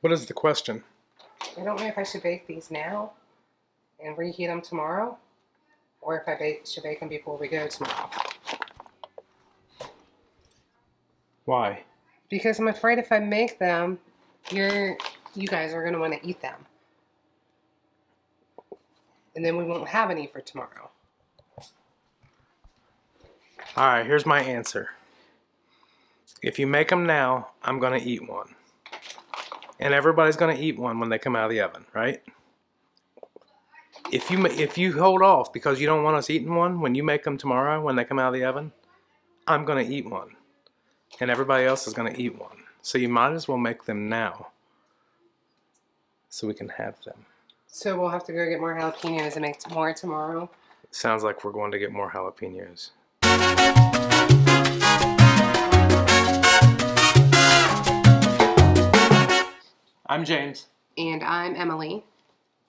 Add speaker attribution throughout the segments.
Speaker 1: What is the question?
Speaker 2: I don't know if I should bake these now and reheat them tomorrow, or if I should bake them before we go tomorrow.
Speaker 1: Why?
Speaker 2: Because I'm afraid if I make them, you guys are going to want to eat them. And then we won't have any for tomorrow.
Speaker 1: All right, here's my answer. If you make them now, I'm going to eat one. And everybody's going to eat one when they come out of the oven, right? If you hold off because you don't want us eating one, when you make them tomorrow when they come out of the oven, I'm going to eat one. And everybody else is going to eat one. So you might as well make them now so we can have them.
Speaker 2: So we'll have to go get more jalapenos and make more tomorrow.
Speaker 1: Sounds like we're going to get more jalapenos. I'm James.
Speaker 2: And I'm Emily.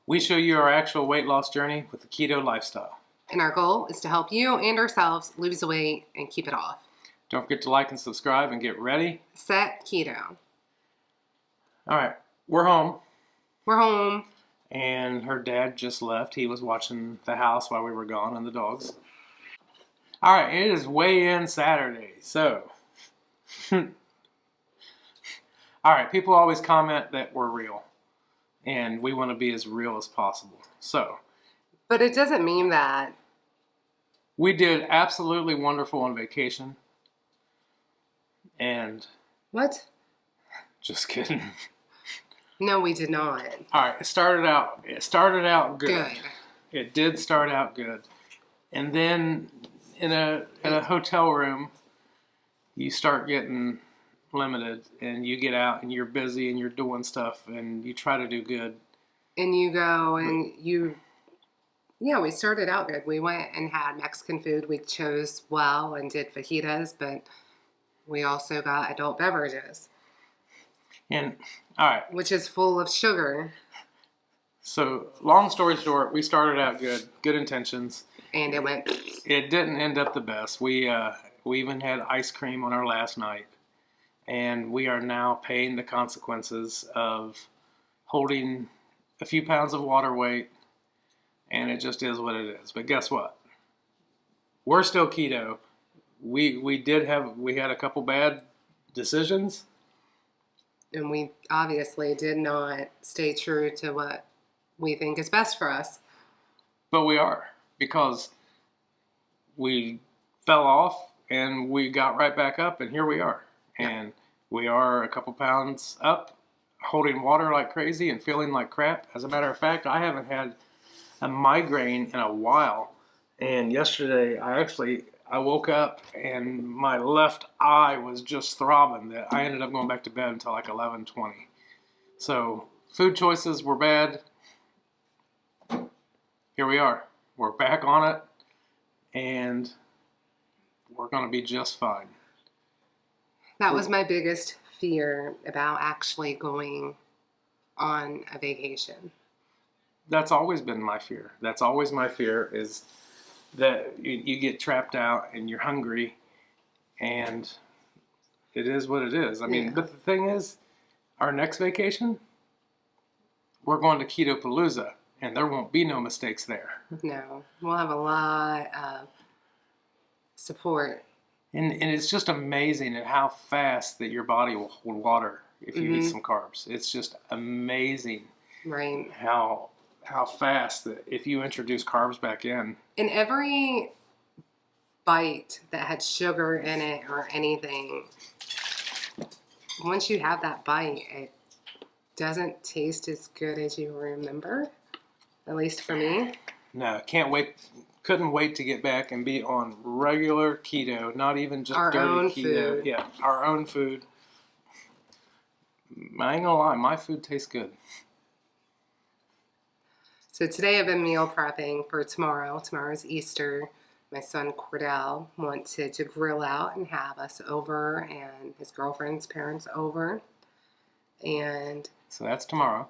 Speaker 1: We show you our actual weight loss journey with the keto lifestyle.
Speaker 2: And our goal is to help you and ourselves lose the weight and keep it off.
Speaker 1: Don't forget to like and subscribe and get ready.
Speaker 2: Set keto.
Speaker 1: All right, we're home.
Speaker 2: We're home.
Speaker 1: And her dad just left. He was watching the house while we were gone and the dogs. All right, it is weigh-in Saturday. So, all right, people always comment that we're real. And we want to be as real as possible. So.
Speaker 2: But it doesn't mean that.
Speaker 1: We did absolutely wonderful on vacation. And.
Speaker 2: What?
Speaker 1: Just kidding.
Speaker 2: No, we did not.
Speaker 1: All right, it started out good.
Speaker 2: Good.
Speaker 1: It did start out good. And then in a hotel room, you start getting limited and you get out and you're busy and you're doing stuff and you try to do good.
Speaker 2: And you go and we started out good. We went and had Mexican food. We chose well and did fajitas, but we also got adult beverages.
Speaker 1: And, all right.
Speaker 2: Which is full of sugar.
Speaker 1: So, long story short, we started out good intentions.
Speaker 2: And
Speaker 1: it didn't end up the best. We even had ice cream on our last night. And we are now paying the consequences of holding a few pounds of water weight. And it just is what it is. But guess what? We're still keto. We had a couple bad decisions.
Speaker 2: And we obviously did not stay true to what we think is best for us.
Speaker 1: But we are, because we fell off and we got right back up and here we are. Yeah. And we are a couple pounds up, holding water like crazy and feeling like crap. As a matter of fact, I haven't had a migraine in a while. And yesterday I woke up and my left eye was just throbbing. That I ended up going back to bed until like 11:20. So food choices were bad. Here we are. We're back on it. And we're going to be just fine.
Speaker 2: That was my biggest fear about actually going on a vacation.
Speaker 1: That's always been my fear. That's always my fear, is that you get trapped out and you're hungry, and it is what it is. I mean, But the thing is, our next vacation, we're going to Keto Palooza, and there won't be no mistakes there.
Speaker 2: No, we'll have a lot of support. And
Speaker 1: it's just amazing at how fast that your body will hold water if you eat some carbs. It's just amazing,
Speaker 2: right?
Speaker 1: How fast that if you introduce carbs back in.
Speaker 2: And every bite that had sugar in it or anything, once you have that bite, it doesn't taste as good as you remember. At least for me.
Speaker 1: No, couldn't wait to get back and be on regular keto, not even just
Speaker 2: our
Speaker 1: dirty
Speaker 2: own
Speaker 1: keto.
Speaker 2: Food.
Speaker 1: Yeah, our own food. I ain't gonna lie, my food tastes good.
Speaker 2: So today I've been meal prepping for tomorrow. Tomorrow's Easter. My son Cordell wanted to grill out and have us over, and his girlfriend's parents over. And
Speaker 1: so that's tomorrow.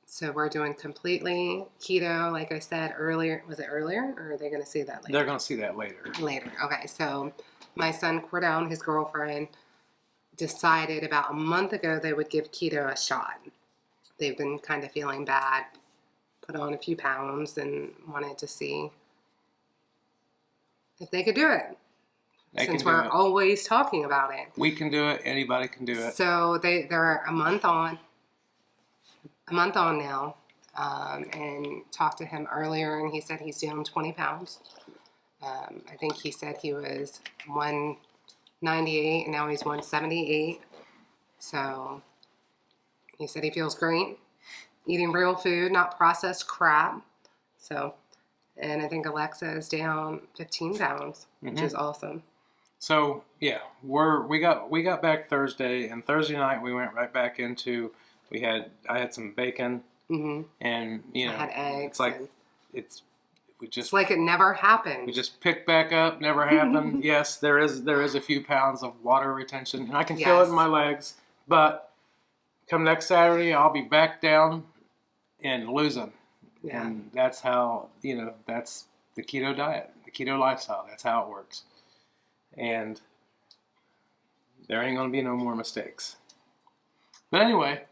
Speaker 2: So we're doing completely keto, like I said earlier. Was it earlier, or are they going to see that later?
Speaker 1: They're going to see that later.
Speaker 2: Later. Okay. So my son Cordell and his girlfriend decided about a month ago they would give keto a shot. They've been kind of feeling bad, put on a few pounds, and wanted to see if they could do it. Since we're always talking about it.
Speaker 1: We can do it. Anybody can do it.
Speaker 2: So they're a month on now, and talked to him earlier, and he said he's down 20 pounds. I think he said he was 198, and now he's 178. So he said he feels great, eating real food, not processed crap. So, and I think Alexa is down 15 pounds, which is awesome.
Speaker 1: So yeah, we got back Thursday, and Thursday night we went right back into. I had some bacon, and I
Speaker 2: had eggs.
Speaker 1: It's
Speaker 2: like it never happened.
Speaker 1: We just picked back up. Never happened. Yes, there is a few pounds of water retention, and I can feel it in my legs. But come next Saturday, I'll be back down and losing. Yeah. And that's how that's the keto diet, the keto lifestyle. That's how it works. And there ain't going to be no more mistakes. But anyway,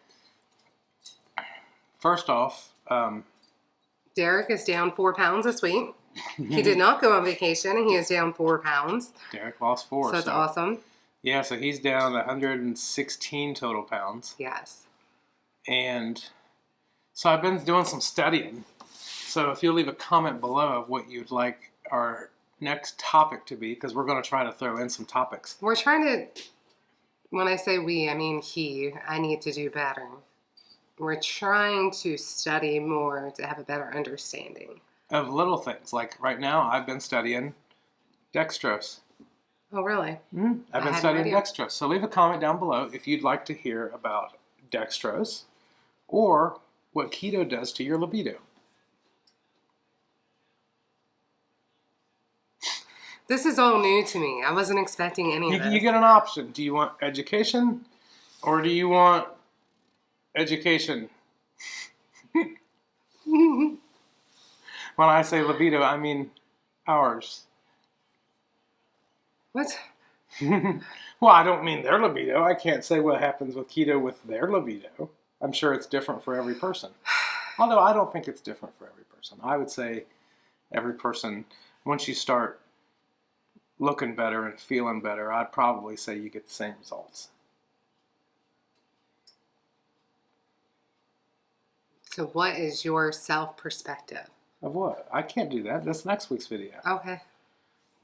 Speaker 1: first off,
Speaker 2: Derek is down 4 pounds this week. He did not go on vacation, and he is down 4 pounds.
Speaker 1: Derek lost 4.
Speaker 2: So that's awesome.
Speaker 1: Yeah, so he's down 116 total pounds.
Speaker 2: Yes.
Speaker 1: And so I've been doing some studying. So if you'll leave a comment below of what you'd like our next topic to be, because we're going to try to throw in some topics.
Speaker 2: We're trying to, when I say we, I mean I need to do better. We're trying to study more to have a better understanding
Speaker 1: of little things. Like right now, I've been studying dextrose.
Speaker 2: Oh, really?
Speaker 1: Mm-hmm. I've been studying dextrose. So leave a comment down below if you'd like to hear about dextrose or what keto does to your libido.
Speaker 2: This is all new to me. I wasn't expecting any of this.
Speaker 1: You get an option. Do you want education or do you want education? When I say libido, I mean ours.
Speaker 2: What?
Speaker 1: Well, I don't mean their libido. I can't say what happens with keto with their libido. I'm sure it's different for every person. Although I don't think it's different for every person. I would say every person, once you start looking better and feeling better, I'd probably say you get the same results.
Speaker 2: So what is your self-perspective?
Speaker 1: Of what? I can't do that. That's next week's video.
Speaker 2: Okay.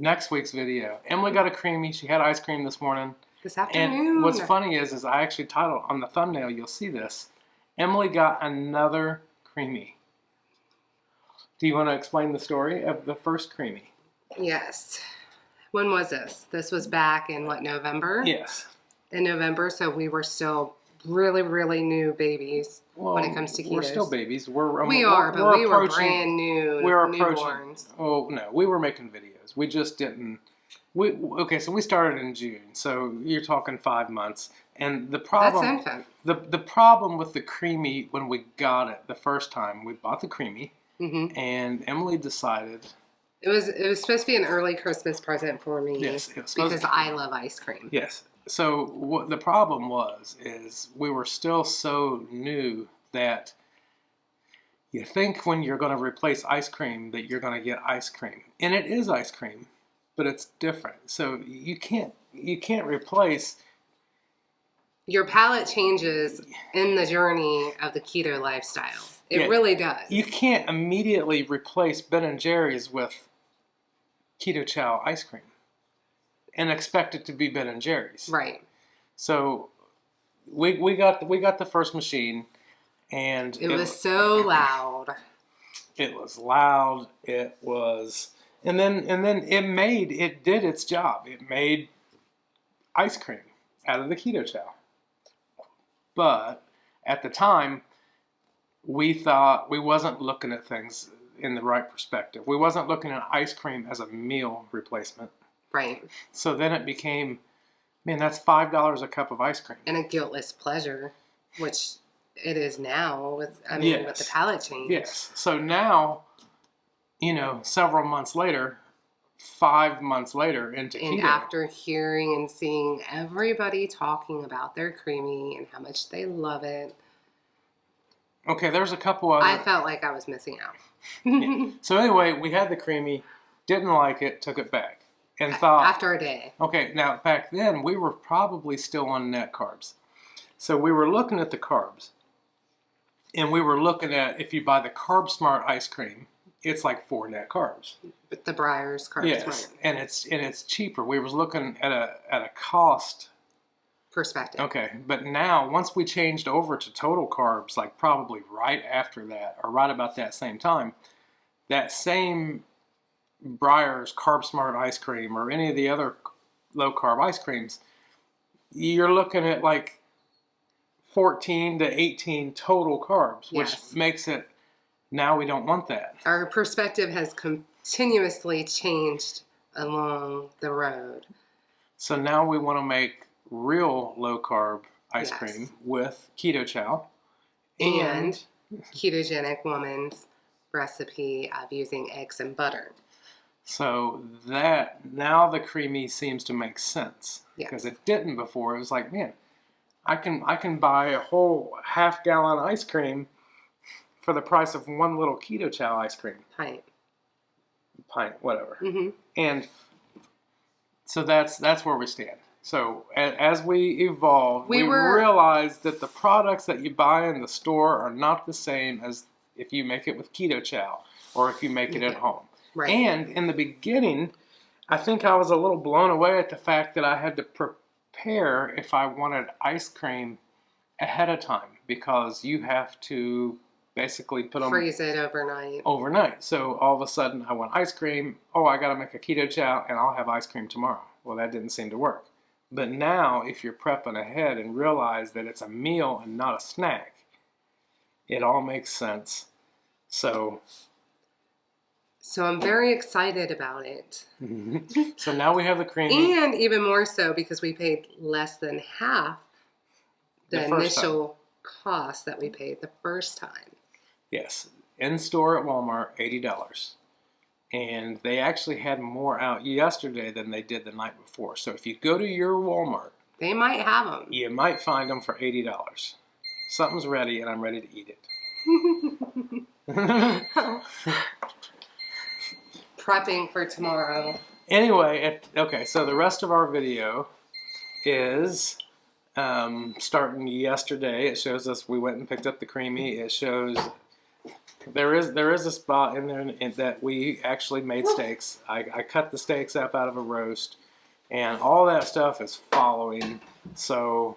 Speaker 1: Next week's video. Emily got a creamy. She had ice cream this morning.
Speaker 2: This afternoon.
Speaker 1: And what's funny is I actually titled on the thumbnail, you'll see this. Emily got another creamy. Do you want to explain the story of the first creamy?
Speaker 2: Yes. When was this? This was back in what, November?
Speaker 1: Yes.
Speaker 2: In November, so we were still really, really new babies when it comes to keto.
Speaker 1: We're still babies. We were
Speaker 2: brand new.
Speaker 1: We're approaching.
Speaker 2: Newborns.
Speaker 1: Oh no, we were making videos. We just didn't. So we started in June. So you're talking 5 months, and the problem.
Speaker 2: That's infant.
Speaker 1: The problem with the creamy when we got it the first time, we bought the creamy, and Emily decided.
Speaker 2: It was supposed to be an early Christmas present for me.
Speaker 1: Yes, it was
Speaker 2: because I love ice cream.
Speaker 1: Yes. So what the problem is we were still so new that you think when you're going to replace ice cream that you're going to get ice cream, and it is ice cream, but it's different. So you can't replace.
Speaker 2: Your palate changes in the journey of the keto lifestyle. It really does.
Speaker 1: You can't immediately replace Ben & Jerry's with Keto Chow ice cream and expect it to be Ben & Jerry's.
Speaker 2: Right.
Speaker 1: So we got the first machine, and
Speaker 2: it was so loud.
Speaker 1: It was loud. It was, and then it did its job. It made ice cream out of the Keto Chow. But at the time, we thought we wasn't looking at things in the right perspective. We wasn't looking at ice cream as a meal replacement.
Speaker 2: Right.
Speaker 1: So then it became, man, that's $5 a cup of ice cream.
Speaker 2: And a guiltless pleasure, which it is now with the palate change.
Speaker 1: Yes. So now, several months later, 5 months later into
Speaker 2: And
Speaker 1: keto.
Speaker 2: after hearing and seeing everybody talking about their creamy and how much they love it,
Speaker 1: Okay, there's a couple other.
Speaker 2: I felt like I was missing out.
Speaker 1: Yeah. So anyway, we had the creamy, didn't like it, took it back, and thought
Speaker 2: After a day.
Speaker 1: Okay, now back then we were probably still on net carbs, so we were looking at the carbs, and we were looking at if you buy the Carb Smart ice cream, it's like 4 net carbs.
Speaker 2: The Breyers Carb
Speaker 1: Yes,
Speaker 2: Smart
Speaker 1: and it's cheaper. We was looking at a cost
Speaker 2: perspective.
Speaker 1: Okay, but now once we changed over to total carbs, like probably right after that or right about that same time, that same Breyers Carb Smart ice cream or any of the other low carb ice creams, you're looking at like 14 to 18 total carbs, which
Speaker 2: Yes.
Speaker 1: makes it, now we don't want that.
Speaker 2: Our perspective has continuously changed along the road.
Speaker 1: So now we want to make real low carb ice
Speaker 2: Yes.
Speaker 1: cream with keto chow
Speaker 2: And ketogenic woman's recipe of using eggs and butter.
Speaker 1: so that now the creamy seems to make sense because
Speaker 2: Yes.
Speaker 1: it didn't before. It was like, man, I can buy a whole half-gallon ice cream for the price of one little keto chow ice cream
Speaker 2: Pint.
Speaker 1: whatever.
Speaker 2: Mm-hmm.
Speaker 1: And so that's where we stand. So as we evolve, we realized that the products that you buy in the store are not the same as if you make it with keto chow or if you make it at home.
Speaker 2: Right.
Speaker 1: And in the beginning, I think I was a little blown away at the fact that I had to prepare if I wanted ice cream ahead of time because you have to basically put them
Speaker 2: Freeze it overnight.
Speaker 1: So all of a sudden I want ice cream. Oh, I got to make a keto chow and I'll have ice cream tomorrow. Well, that didn't seem to work. But now if you're prepping ahead and realize that it's a meal and not a snack, it all makes sense. So
Speaker 2: I'm very excited about it.
Speaker 1: So now we have the creamy.
Speaker 2: And even more so because we paid less than half the initial cost that we paid the first time.
Speaker 1: Yes. In store at Walmart, $80. And they actually had more out yesterday than they did the night before. So if you go to your Walmart,
Speaker 2: They might have them.
Speaker 1: you might find them for $80. Something's ready and I'm ready to eat it.
Speaker 2: Prepping for tomorrow.
Speaker 1: Anyway, okay, so the rest of our video is starting yesterday. It shows us we went and picked up the creamy. It shows there is a spot in there that we actually made steaks. I cut the steaks up out of a roast, and all that stuff is following. So,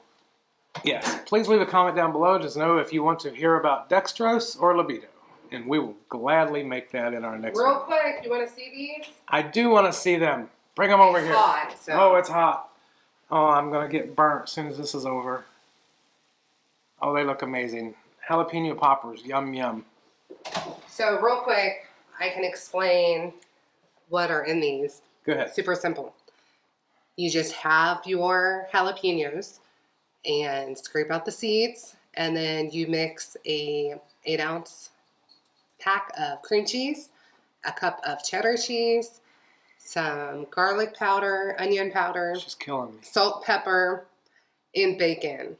Speaker 1: yes, please leave a comment down below. Just know if you want to hear about dextrose or libido, and we will gladly make that in our next
Speaker 2: Real
Speaker 1: video.
Speaker 2: quick, you want to see these?
Speaker 1: I do want to see them. Bring them over
Speaker 2: It's
Speaker 1: here.
Speaker 2: hot, so.
Speaker 1: Oh, it's hot. Oh, I'm going to get burnt as soon as this is over. Oh, they look amazing. Jalapeno poppers. Yum, yum.
Speaker 2: So real quick, I can explain what are in these.
Speaker 1: Go ahead.
Speaker 2: Super simple. You just have your jalapenos and scrape out the seeds, and then you mix a 8-ounce pack of cream cheese, a cup of cheddar cheese, some garlic powder, onion powder,
Speaker 1: She's killing me.
Speaker 2: salt, pepper, and bacon.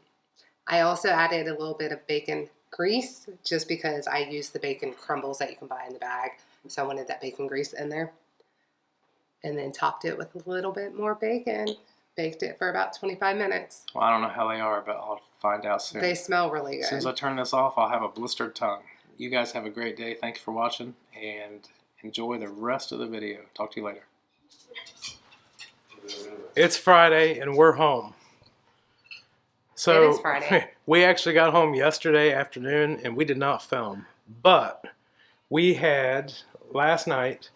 Speaker 2: I also added a little bit of bacon grease just because I use the bacon crumbles that you can buy in the bag. So I wanted that bacon grease in there. And then topped it with a little bit more bacon. Baked it for about 25 minutes.
Speaker 1: Well, I don't know how they are, but I'll find out soon.
Speaker 2: They smell really good.
Speaker 1: As soon as I turn this off, I'll have a blistered tongue. You guys have a great day. Thanks for watching, and enjoy the rest of the video. Talk to you later. It's Friday, and we're home. So
Speaker 2: It is Friday.
Speaker 1: We actually got home yesterday afternoon, and we did not film. But we had, last night,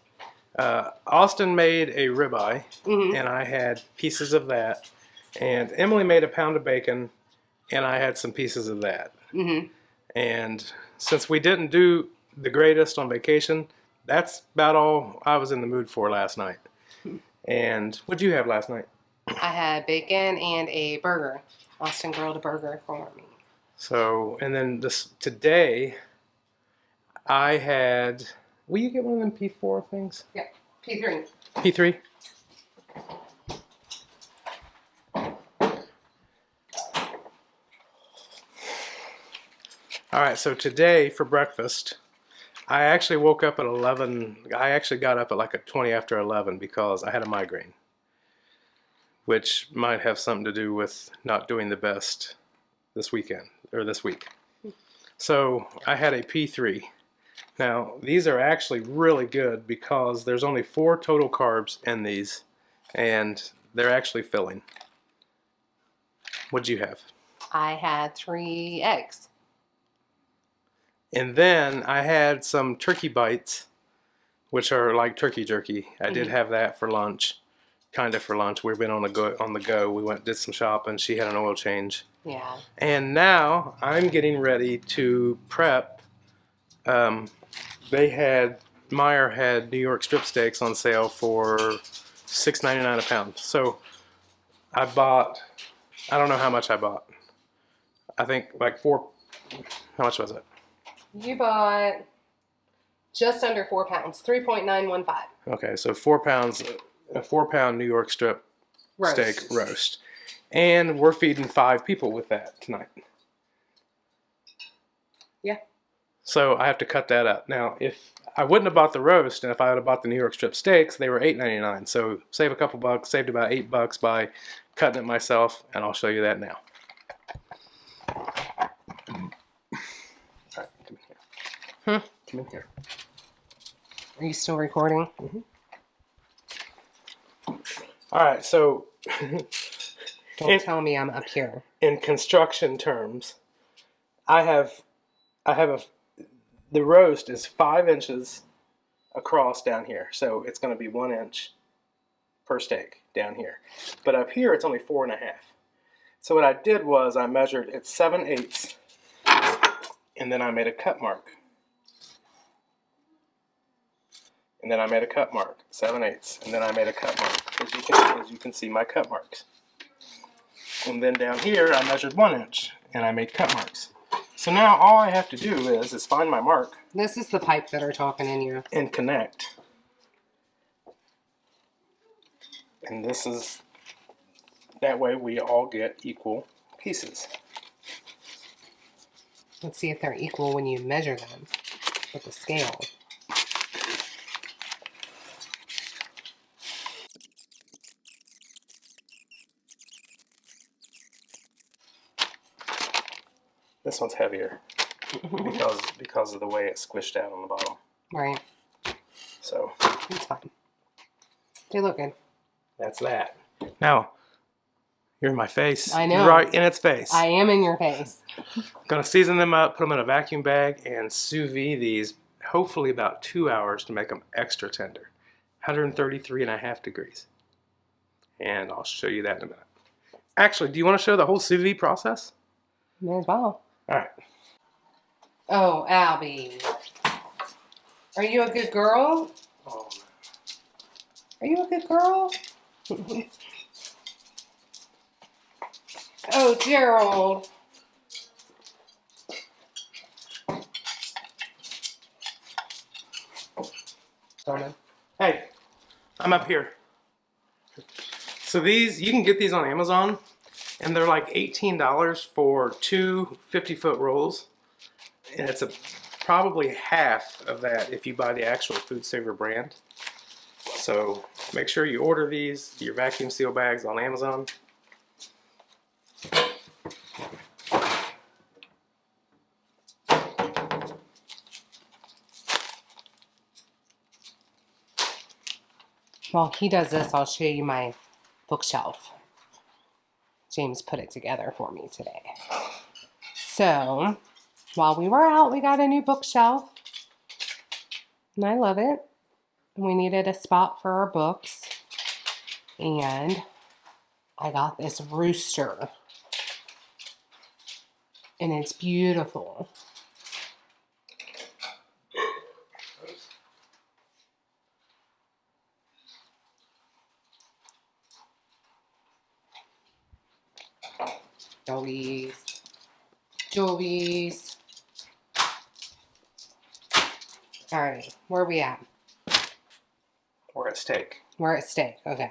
Speaker 1: Austin made a ribeye, and I had pieces of that. And Emily made a pound of bacon, and I had some pieces of that. And since we didn't do the greatest on vacation, that's about all I was in the mood for last night. And what'd you have last night?
Speaker 2: I had bacon and a burger. Austin grilled a burger for me.
Speaker 1: So, and then today, I had, will you get one of them P4 things?
Speaker 2: Yeah. P3.
Speaker 1: P3. All right, so today for breakfast, I actually woke up at 11. I actually got up at like a 20 after 11 because I had a migraine, which might have something to do with not doing the best this weekend or this week. So I had a P3. Now, these are actually really good because there's only 4 total carbs in these, and they're actually filling. What'd you have?
Speaker 2: I had 3 eggs.
Speaker 1: And then I had some turkey bites, which are like turkey jerky. I did have that for lunch, kind of for lunch. We've been on the go. We went did some shopping. She had an oil change.
Speaker 2: Yeah.
Speaker 1: And now I'm getting ready to prep. Meyer had New York strip steaks on sale for $6.99 a pound. So I bought, I don't know how much I bought. I think like 4, how much was it?
Speaker 2: You bought just under 4 pounds, 3.915.
Speaker 1: Okay, so 4 pounds, a 4-pound New York strip steak roast. And we're feeding 5 people with that tonight.
Speaker 2: Yeah.
Speaker 1: So I have to cut that up. Now, if I wouldn't have bought the roast, and if I would have bought the New York strip steaks, they were $8.99. So save a couple bucks, saved about $8 by cutting it myself, and I'll show you that now. All right, come in here. Come in here.
Speaker 2: Are you still recording?
Speaker 1: Mm-hmm. All right, so
Speaker 2: Don't tell me I'm up here.
Speaker 1: In construction terms, the roast is 5 inches across down here, so it's going to be 1 inch per steak down here. But up here, it's only 4.5. So what I did was I measured it 7/8, and then I made a cut mark. And then I made a cut mark, 7/8, and then I made a cut mark. As you can see my cut marks. And then down here, I measured 1 inch, and I made cut marks. So now all I have to do is find my mark.
Speaker 2: This is the pipe that are talking in you.
Speaker 1: And connect. And this is, that way we all get equal pieces.
Speaker 2: Let's see if they're equal when you measure them with the scale.
Speaker 1: This one's heavier because of the way it's squished out on the bottom.
Speaker 2: Right.
Speaker 1: So
Speaker 2: It's fine. They look good.
Speaker 1: that's that. Now, you're in my face.
Speaker 2: I know.
Speaker 1: You're right in its face.
Speaker 2: I am in your face.
Speaker 1: Gonna season them up, put them in a vacuum bag, and sous vide these hopefully about 2 hours to make them extra tender. 133.5 degrees. And I'll show you that in a minute. Actually, do you want to show the whole sous vide process?
Speaker 2: May as well.
Speaker 1: All right.
Speaker 2: Oh, Albie. Are you a good girl?
Speaker 1: Oh,
Speaker 2: Are you a good girl? Oh, Gerald.
Speaker 1: hey, I'm up here. So these, you can get these on Amazon, and they're like $18 for 2 50-foot rolls. And it's probably half of that if you buy the actual Food Saver brand. So make sure you order these, your vacuum seal bags on Amazon.
Speaker 2: While he does this, I'll show you my bookshelf. James put it together for me today. So, while we were out, we got a new bookshelf. And I love it. We needed a spot for our books. And I got this rooster. And it's beautiful. Doggies. Jovies. Alright, where are we at?
Speaker 1: We're at steak.
Speaker 2: We're at steak. Okay.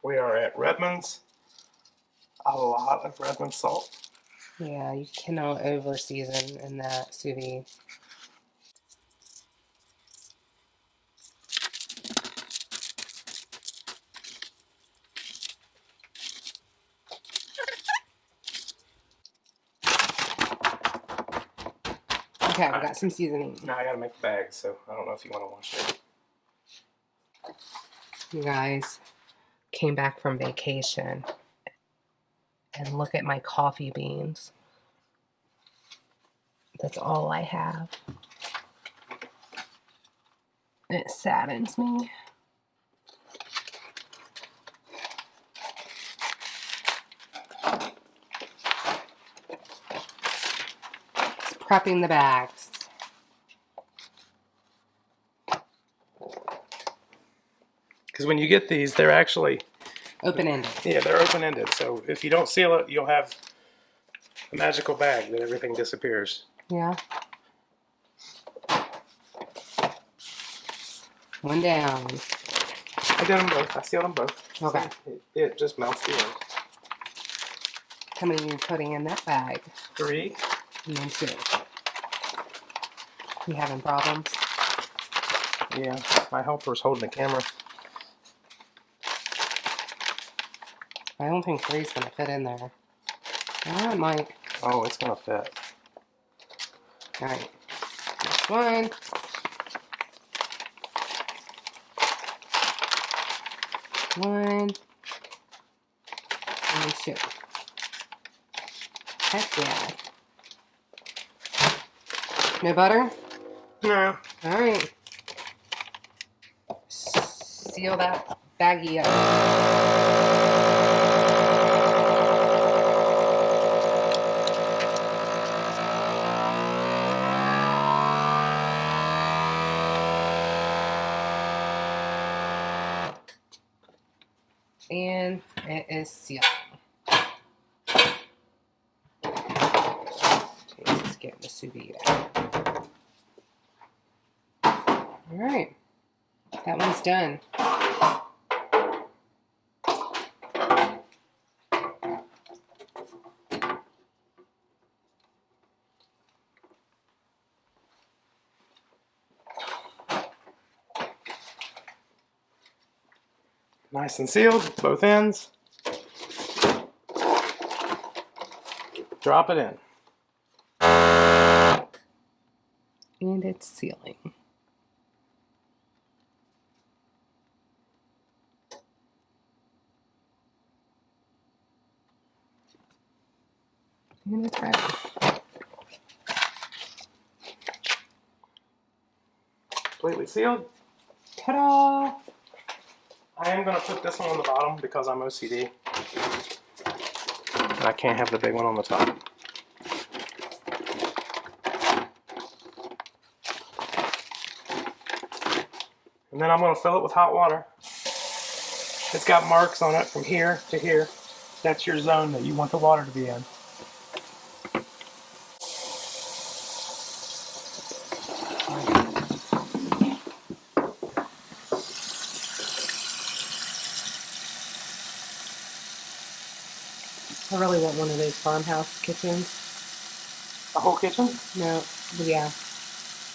Speaker 1: We are at Redmond's. A lot of Redmond's salt.
Speaker 2: Yeah, you cannot over season in that sous vide. Okay, we got some seasoning.
Speaker 1: Now I gotta make the bags, so I don't know if you want to wash it.
Speaker 2: You guys came back from vacation and look at my coffee beans. That's all I have. It saddens me. Just prepping the bags.
Speaker 1: Because when you get these, they're actually
Speaker 2: Open-ended.
Speaker 1: Yeah, they're open-ended. So if you don't seal it, you'll have a magical bag that everything disappears.
Speaker 2: Yeah. One down.
Speaker 1: I did them both. I sealed them both.
Speaker 2: Okay.
Speaker 1: It just melts the end.
Speaker 2: How many are you putting in that bag?
Speaker 1: 3.
Speaker 2: And then 2. You having problems?
Speaker 1: Yeah, my helper's holding the camera.
Speaker 2: I don't think 3's going to fit in there. Oh, it might.
Speaker 1: Oh, it's gonna fit.
Speaker 2: Alright. Next one. One. And 2. Heck yeah. No butter?
Speaker 1: No.
Speaker 2: Alright. Seal that baggie up. And it is sealed. Just getting the sous vide out. Alright. That one's done.
Speaker 1: Nice and sealed, both ends. Drop it in.
Speaker 2: And it's sealing. And it's ready.
Speaker 1: Completely sealed.
Speaker 2: Ta-da!
Speaker 1: I am going to put this one on the bottom because I'm OCD. And I can't have the big one on the top. And then I'm going to fill it with hot water. It's got marks on it from here to here. That's your zone that you want the water to be in.
Speaker 2: I really want one of those farmhouse kitchens.
Speaker 1: The whole kitchen?
Speaker 2: No, yeah.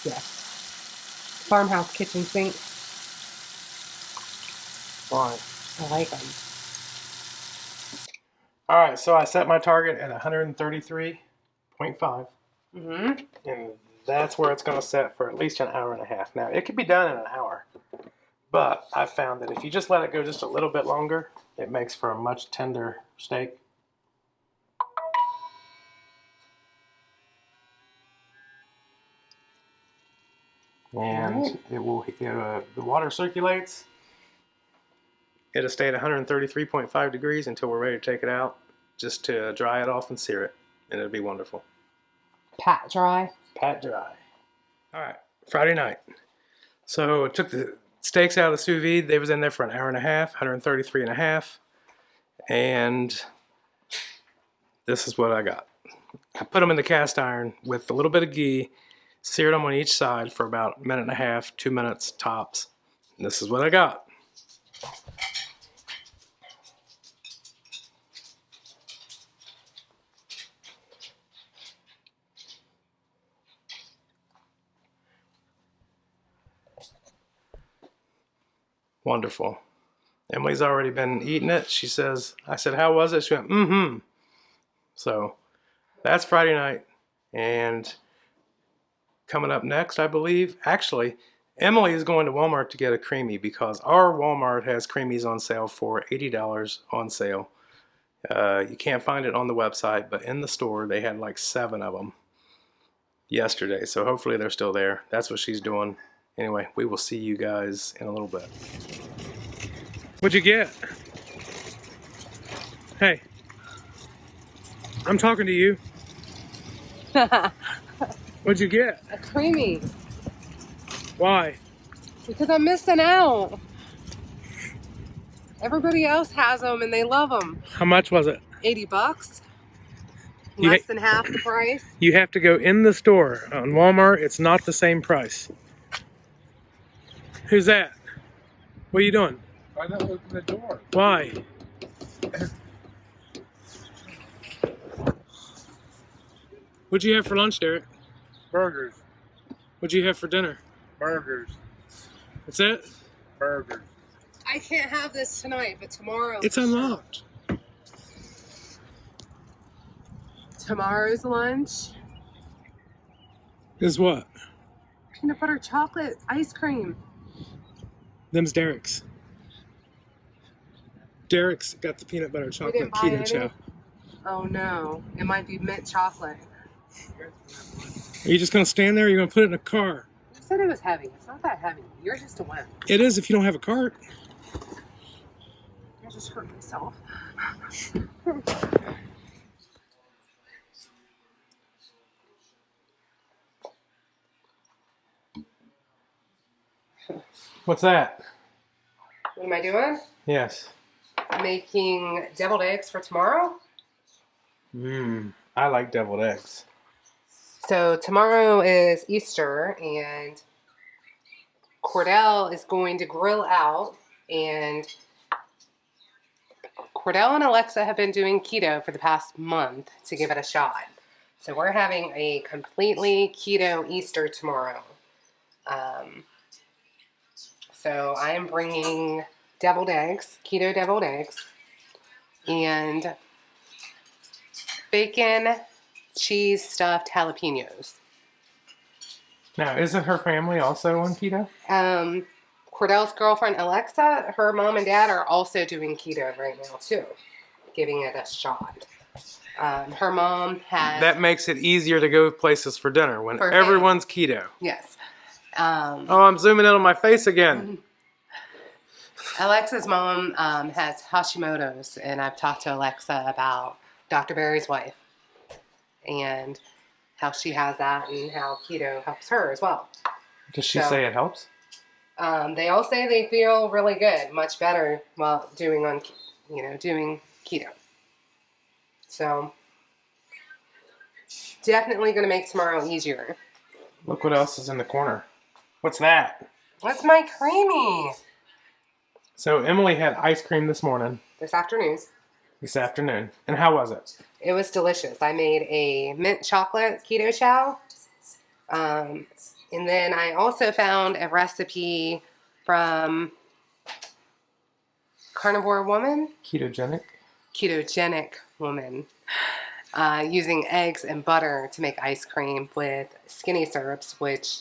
Speaker 2: Yes. Farmhouse kitchen sink.
Speaker 1: Why?
Speaker 2: I like them.
Speaker 1: Alright, so I set my target at 133.5.
Speaker 2: Mm-hmm.
Speaker 1: And that's where it's going to set for at least an hour and a half. Now, it could be done in an hour. But I found that if you just let it go just a little bit longer, it makes for a much tender steak. And it will, the water circulates. It'll stay at 133.5 degrees until we're ready to take it out, just to dry it off and sear it. And it'll be wonderful.
Speaker 2: Pat dry.
Speaker 1: Pat dry. All right, Friday night. So I took the steaks out of the sous vide. They was in there for an hour and a half, 133.5. And this is what I got. I put them in the cast iron with a little bit of ghee, seared them on each side for about a minute and a half, 2 minutes tops. this is what I got. Wonderful. Emily's already been eating it. She says, I said, how was it? She went, mm-hmm. So that's Friday night. And coming up next, I believe, actually, Emily is going to Walmart to get a Creami because our Walmart has Creamies on sale for $80 on sale. You can't find it on the website, but in the store, they had like 7 of them yesterday. So hopefully they're still there. That's what she's doing. Anyway, we will see you guys in a little bit. What'd you get? Hey, I'm talking to you. What'd you get?
Speaker 2: A Creami.
Speaker 1: Why?
Speaker 2: Because I'm missing out. Everybody else has them and they love them.
Speaker 1: How much was it?
Speaker 2: $80. Less than half the price.
Speaker 1: You have to go in the store. On Walmart, it's not the same price. Who's that? What are you doing?
Speaker 3: Why not open the door?
Speaker 1: Why? What'd you have for lunch, Derek?
Speaker 3: Burgers.
Speaker 1: What'd you have for dinner?
Speaker 3: Burgers.
Speaker 1: That's it?
Speaker 3: Burgers.
Speaker 2: I can't have this tonight, but tomorrow.
Speaker 1: It's unlocked.
Speaker 2: Tomorrow's lunch.
Speaker 1: Is what?
Speaker 2: Peanut butter chocolate ice cream.
Speaker 1: Them's Derek's. Derek's got the peanut butter chocolate
Speaker 2: didn't buy
Speaker 1: keto
Speaker 2: any?
Speaker 1: chow.
Speaker 2: Oh no, it might be mint chocolate.
Speaker 1: Are you just gonna stand there or are you gonna put it in a car?
Speaker 2: I said it was heavy. It's not that heavy. You're just a wimp.
Speaker 1: It is if you don't have a cart.
Speaker 2: I just hurt myself.
Speaker 1: What's that?
Speaker 2: What am I doing?
Speaker 1: Yes.
Speaker 2: Making deviled eggs for tomorrow.
Speaker 1: I like deviled eggs.
Speaker 2: So tomorrow is Easter and Cordell is going to grill out, and Cordell and Alexa have been doing keto for the past month to give it a shot. So we're having a completely keto Easter tomorrow. So I am bringing deviled eggs, keto deviled eggs, and bacon, cheese stuffed jalapenos.
Speaker 1: Now, isn't her family also on keto?
Speaker 2: Cordell's girlfriend Alexa, her mom and dad are also doing keto right now too, giving it a shot. Her mom has...
Speaker 1: That makes it easier to go places for dinner when
Speaker 2: For
Speaker 1: everyone's keto.
Speaker 2: Yes.
Speaker 1: Oh, I'm zooming in on my face again.
Speaker 2: Alexa's mom has Hashimoto's, and I've talked to Alexa about Dr. Barry's wife and how she has that and how keto helps her as well.
Speaker 1: Does she say it helps?
Speaker 2: They all say they feel really good, much better while doing keto. So definitely going to make tomorrow easier.
Speaker 1: Look what else is in the corner. What's that?
Speaker 2: What's my Creami?
Speaker 1: So Emily had ice cream this morning.
Speaker 2: This afternoon.
Speaker 1: This afternoon. And how was it?
Speaker 2: It was delicious. I made a mint chocolate keto chow. And then I also found a recipe from Carnivore Woman.
Speaker 1: Ketogenic
Speaker 2: Woman. Using eggs and butter to make ice cream with skinny syrups, which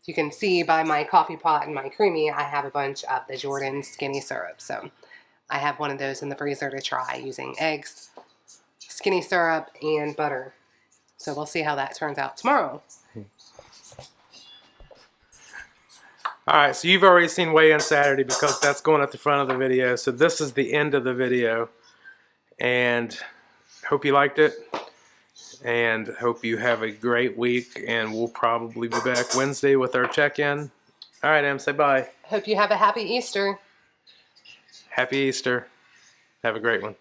Speaker 2: you can see by my coffee pot and my Creami, I have a bunch of the Jordan skinny syrup. So I have one of those in the freezer to try using eggs, skinny syrup, and butter. So we'll see how that turns out tomorrow.
Speaker 1: Alright, so you've already seen Weigh In Saturday because that's going at the front of the video. So this is the end of the video. And hope you liked it. And hope you have a great week. And we'll probably be back Wednesday with our check-in. Alright, Em, say bye.
Speaker 2: Hope you have a happy Easter.
Speaker 1: Happy Easter. Have a great one.